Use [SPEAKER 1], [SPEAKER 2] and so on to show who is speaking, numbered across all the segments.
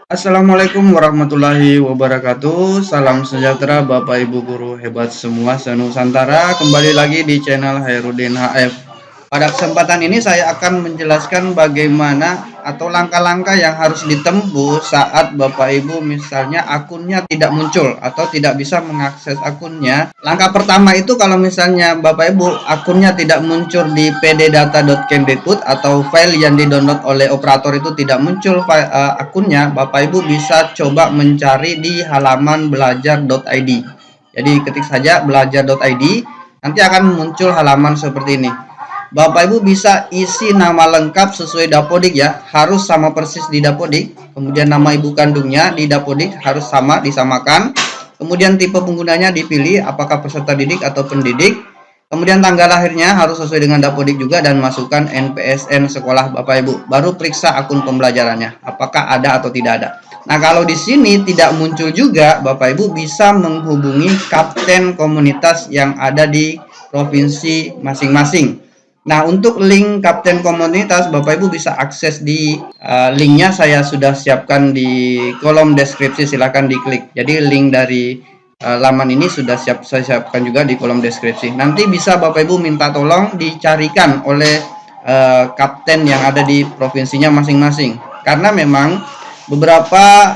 [SPEAKER 1] Assalamualaikum warahmatullahi wabarakatuh. Salam sejahtera Bapak Ibu guru hebat semua se-Nusantara. Kembali lagi di channel Hairudin HF. Pada kesempatan ini saya akan menjelaskan bagaimana atau langkah-langkah yang harus ditempuh saat Bapak Ibu misalnya akunnya tidak muncul atau tidak bisa mengakses akunnya. Langkah pertama itu kalau misalnya Bapak Ibu akunnya tidak muncul di pddata.kemdikbud atau file yang didownload oleh operator itu tidak muncul akunnya, Bapak Ibu bisa coba mencari di halaman belajar.id. Jadi ketik saja belajar.id, nanti akan muncul halaman seperti ini. Bapak Ibu bisa isi nama lengkap sesuai Dapodik ya, harus sama persis di Dapodik. Kemudian nama ibu kandungnya di Dapodik harus sama, disamakan. Kemudian tipe penggunanya dipilih apakah peserta didik atau pendidik. Kemudian tanggal lahirnya harus sesuai dengan Dapodik juga dan masukkan NPSN sekolah Bapak Ibu. Baru periksa akun pembelajarannya apakah ada atau tidak ada. Nah, kalau di sini tidak muncul juga, Bapak Ibu bisa menghubungi kapten komunitas yang ada di provinsi masing-masing. Nah, untuk link kapten komunitas Bapak Ibu bisa akses di linknya saya sudah siapkan di kolom deskripsi, silahkan diklik. Jadi link dari laman ini sudah saya siapkan juga di kolom deskripsi. Nanti bisa Bapak Ibu minta tolong dicarikan oleh kapten yang ada di provinsinya masing-masing. Karena memang beberapa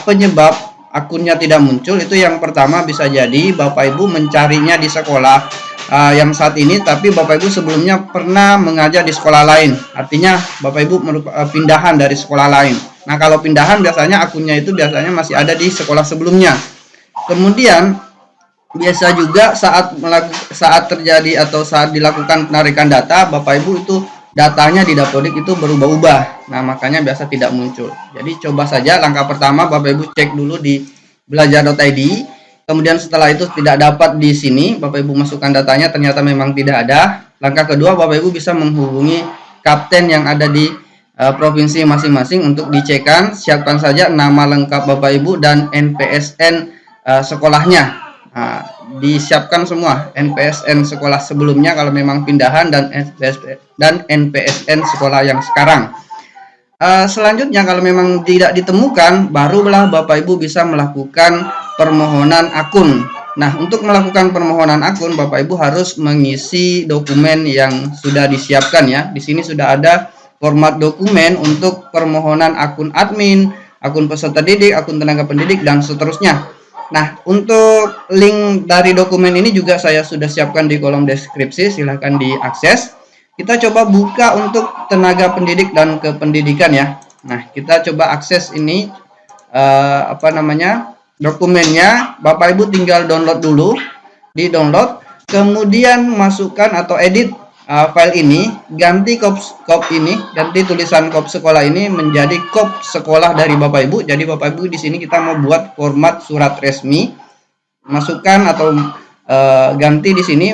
[SPEAKER 1] penyebab akunnya tidak muncul itu yang pertama bisa jadi Bapak Ibu mencarinya di sekolah yang saat ini, tapi Bapak Ibu sebelumnya pernah mengajar di sekolah lain. Artinya Bapak Ibu pindahan dari sekolah lain. Nah, kalau pindahan biasanya akunnya itu biasanya masih ada di sekolah sebelumnya. Kemudian biasa juga saat terjadi atau saat dilakukan penarikan data, Bapak Ibu itu datanya di Dapodik itu berubah-ubah. Nah, makanya biasa tidak muncul. Jadi coba saja langkah pertama Bapak Ibu cek dulu di belajar.id. Kemudian setelah itu tidak dapat di sini, Bapak Ibu masukkan datanya ternyata memang tidak ada. Langkah kedua Bapak Ibu bisa menghubungi kapten yang ada di provinsi masing-masing untuk dicekkan. Siapkan saja nama lengkap Bapak Ibu dan NPSN sekolahnya. Nah, disiapkan semua NPSN sekolah sebelumnya kalau memang pindahan dan NPSN sekolah yang sekarang. Selanjutnya kalau memang tidak ditemukan, barulah Bapak Ibu bisa melakukan permohonan akun. Nah, untuk melakukan permohonan akun, Bapak Ibu harus mengisi dokumen yang sudah disiapkan ya. Di sini sudah ada format dokumen untuk permohonan akun admin, akun peserta didik, akun tenaga pendidik, dan seterusnya. Nah, untuk link dari dokumen ini juga saya sudah siapkan di kolom deskripsi, silahkan diakses. Kita coba buka untuk tenaga pendidik dan kependidikan ya. Nah, kita coba akses ini dokumennya. Bapak Ibu tinggal download dulu, di download, kemudian masukkan atau edit file ini, ganti kop ini, ganti tulisan kop sekolah ini menjadi kop sekolah dari Bapak Ibu. Jadi Bapak Ibu di sini kita mau buat format surat resmi, masukkan atau ganti di sini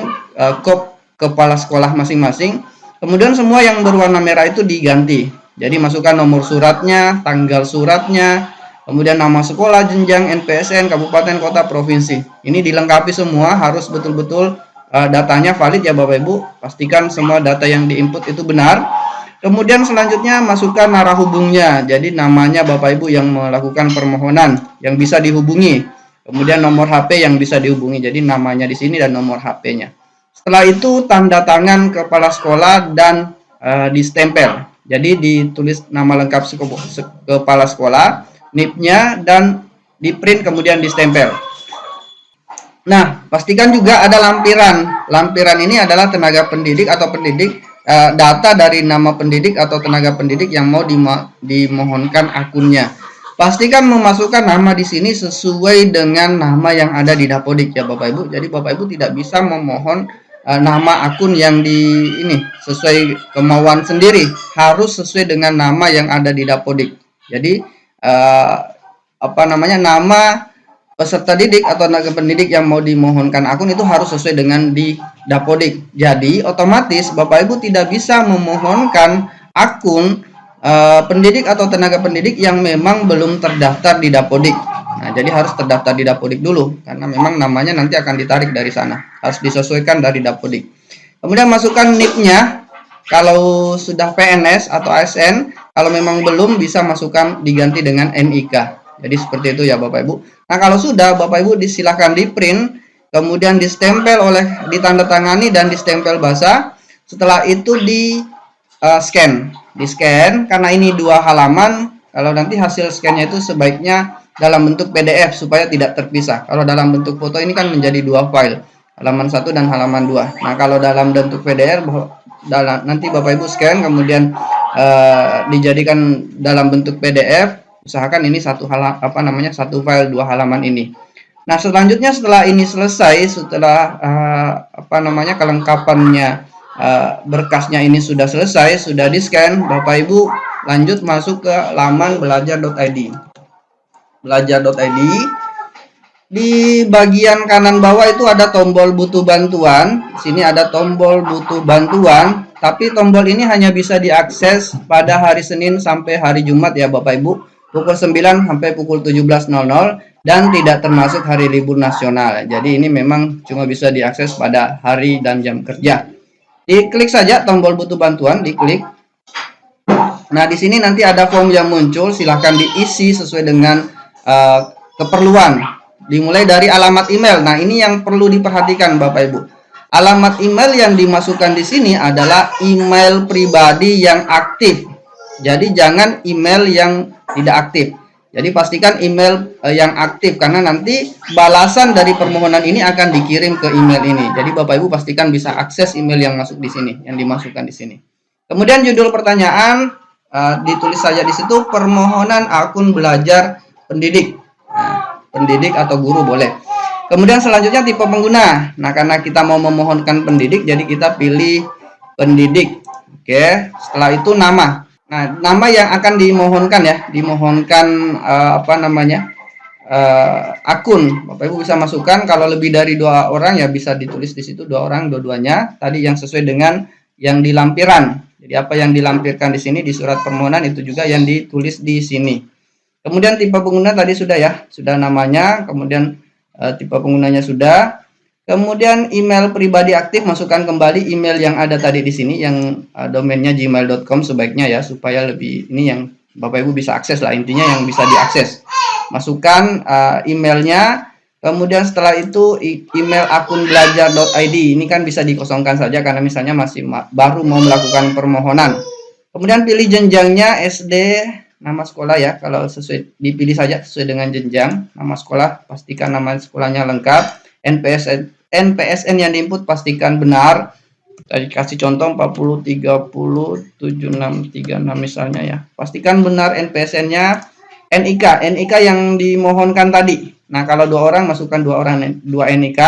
[SPEAKER 1] kop kepala sekolah masing-masing. Kemudian semua yang berwarna merah itu diganti. Jadi masukkan nomor suratnya, tanggal suratnya, kemudian nama sekolah, jenjang, NPSN, kabupaten, kota, provinsi. Ini dilengkapi semua, harus betul-betul datanya valid ya Bapak Ibu. Pastikan semua data yang diinput itu benar. Kemudian selanjutnya masukkan arah hubungnya. Jadi namanya Bapak Ibu yang melakukan permohonan yang bisa dihubungi. Kemudian nomor HP yang bisa dihubungi. Jadi namanya di sini dan nomor HP-nya. Setelah itu tanda tangan kepala sekolah dan distempel. Jadi ditulis nama lengkap kepala sekolah, NIP-nya, dan di print kemudian distempel. Nah, pastikan juga ada lampiran. Lampiran ini adalah tenaga pendidik atau pendidik, data dari nama pendidik atau tenaga pendidik yang mau dimohonkan akunnya. Pastikan memasukkan nama di sini sesuai dengan nama yang ada di Dapodik ya Bapak Ibu. Jadi Bapak Ibu tidak bisa memohon nama akun yang sesuai kemauan sendiri, harus sesuai dengan nama yang ada di Dapodik. Jadi nama peserta didik atau tenaga pendidik yang mau dimohonkan akun itu harus sesuai dengan di Dapodik. Jadi otomatis Bapak Ibu tidak bisa memohonkan akun pendidik atau tenaga pendidik yang memang belum terdaftar di Dapodik. Nah, jadi harus terdaftar di Dapodik dulu karena memang namanya nanti akan ditarik dari sana. Harus disesuaikan dari Dapodik. Kemudian masukkan NIP-nya. Kalau sudah PNS atau ASN, kalau memang belum bisa masukkan diganti dengan NIK. Jadi seperti itu ya Bapak Ibu. Nah, kalau sudah Bapak Ibu disilahkan di print, kemudian ditanda ditandatangani dan distempel basah. Setelah itu di scan karena ini 2 halaman. Kalau nanti hasil scannya itu sebaiknya dalam bentuk PDF supaya tidak terpisah. Kalau dalam bentuk foto ini kan menjadi 2 file, halaman 1 dan halaman 2. Nah, kalau dalam bentuk PDF nanti Bapak Ibu scan kemudian dijadikan dalam bentuk PDF, usahakan ini satu file 2 halaman ini. Nah, selanjutnya setelah ini selesai, setelah kelengkapannya berkasnya ini sudah selesai, sudah di scan, Bapak Ibu lanjut masuk ke laman belajar.id. Belajar.id, di bagian kanan bawah itu ada tombol butuh bantuan. Sini ada tombol butuh bantuan, tapi tombol ini hanya bisa diakses pada hari Senin sampai hari Jumat ya Bapak Ibu, pukul 9 sampai pukul 17.00 dan tidak termasuk hari libur nasional. Jadi ini memang cuma bisa diakses pada hari dan jam kerja. Diklik saja tombol butuh bantuan, diklik. Nah, di sini nanti ada form yang muncul, silahkan diisi sesuai dengan keperluan. Dimulai dari alamat email. Nah, ini yang perlu diperhatikan Bapak Ibu. Alamat email yang dimasukkan di sini adalah email pribadi yang aktif. Jadi jangan email yang tidak aktif. Jadi pastikan email yang aktif, karena nanti balasan dari permohonan ini akan dikirim ke email ini. Jadi Bapak Ibu pastikan bisa akses email yang masuk di sini, yang dimasukkan di sini. Kemudian judul pertanyaan ditulis saja di situ, permohonan akun belajar pendidik. Nah, pendidik atau guru boleh. Kemudian selanjutnya tipe pengguna. Nah, karena kita mau memohonkan pendidik, jadi kita pilih pendidik. Oke, setelah itu nama. Nah, nama yang akan dimohonkan ya, dimohonkan akun. Bapak Ibu bisa masukkan, kalau lebih dari 2 orang ya bisa ditulis di situ 2 orang, dua-duanya. Tadi yang sesuai dengan yang di lampiran. Jadi apa yang dilampirkan di sini di surat permohonan itu juga yang ditulis di sini. Kemudian tipe pengguna tadi sudah ya, sudah namanya, kemudian tipe penggunanya sudah. Kemudian email pribadi aktif, masukkan kembali email yang ada tadi di sini, yang domainnya gmail.com sebaiknya ya, supaya lebih ini yang Bapak Ibu bisa akses lah, intinya yang bisa diakses. Masukkan emailnya, kemudian setelah itu email akun belajar.id, ini kan bisa dikosongkan saja karena misalnya masih baru mau melakukan permohonan. Kemudian pilih jenjangnya SD, nama sekolah ya, kalau sesuai dipilih saja sesuai dengan jenjang. Nama sekolah pastikan nama sekolahnya lengkap. NPSN yang diinput pastikan benar. Tadi kasih contoh 40 30 7636 misalnya ya. Pastikan benar NPSN-nya. NIK yang dimohonkan tadi. Nah, kalau 2 orang masukkan 2 NIK,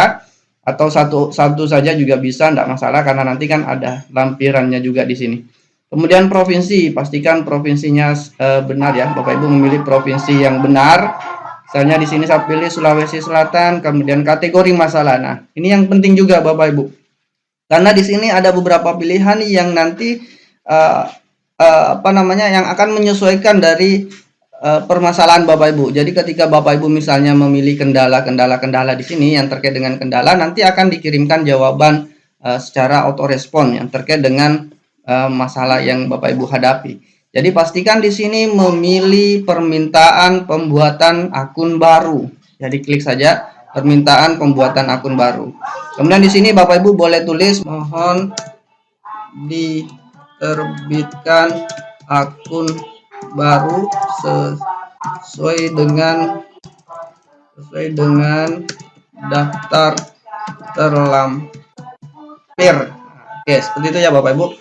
[SPEAKER 1] atau satu saja juga bisa, tidak masalah karena nanti kan ada lampirannya juga di sini. Kemudian provinsi, pastikan provinsinya benar ya. Bapak Ibu memilih provinsi yang benar. Misalnya di sini saya pilih Sulawesi Selatan, kemudian kategori masalah. Nah, ini yang penting juga Bapak Ibu. Karena di sini ada beberapa pilihan yang nanti yang akan menyesuaikan dari permasalahan Bapak Ibu. Jadi ketika Bapak Ibu misalnya memilih kendala di sini yang terkait dengan kendala, nanti akan dikirimkan jawaban secara autorespon yang terkait dengan masalah yang Bapak Ibu hadapi. Jadi pastikan di sini memilih permintaan pembuatan akun baru. Jadi klik saja permintaan pembuatan akun baru. Kemudian di sini Bapak Ibu boleh tulis mohon diterbitkan akun baru sesuai dengan daftar terlampir. Oke, seperti itu ya Bapak Ibu.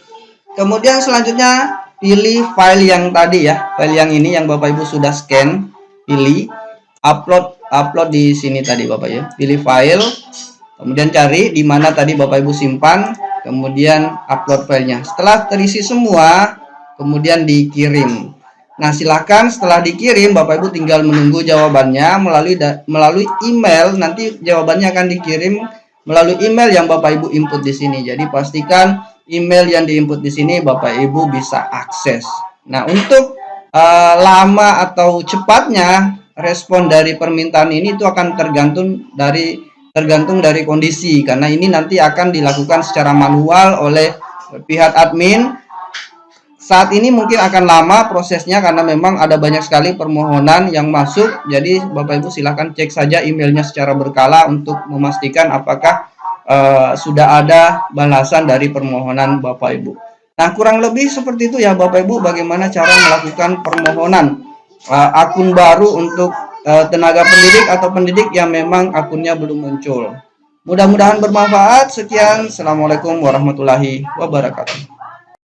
[SPEAKER 1] Kemudian selanjutnya pilih file yang tadi ya, file yang ini yang Bapak Ibu sudah scan, pilih upload di sini tadi Bapak ya. Pilih file, kemudian cari di mana tadi Bapak Ibu simpan, kemudian upload filenya. Setelah terisi semua, kemudian dikirim. Nah, silakan setelah dikirim Bapak Ibu tinggal menunggu jawabannya melalui email. Nanti jawabannya akan dikirim melalui email yang Bapak Ibu input di sini. Jadi pastikan email yang diinput di sini Bapak Ibu bisa akses. Nah, untuk lama atau cepatnya respon dari permintaan ini itu akan tergantung dari kondisi, karena ini nanti akan dilakukan secara manual oleh pihak admin. Saat ini mungkin akan lama prosesnya karena memang ada banyak sekali permohonan yang masuk. Jadi Bapak Ibu silahkan cek saja emailnya secara berkala untuk memastikan apakah sudah ada balasan dari permohonan Bapak Ibu. Nah, kurang lebih seperti itu ya Bapak Ibu, bagaimana cara melakukan permohonan akun baru untuk tenaga pendidik atau pendidik yang memang akunnya belum muncul. Mudah-mudahan bermanfaat. Sekian, Assalamualaikum warahmatullahi wabarakatuh.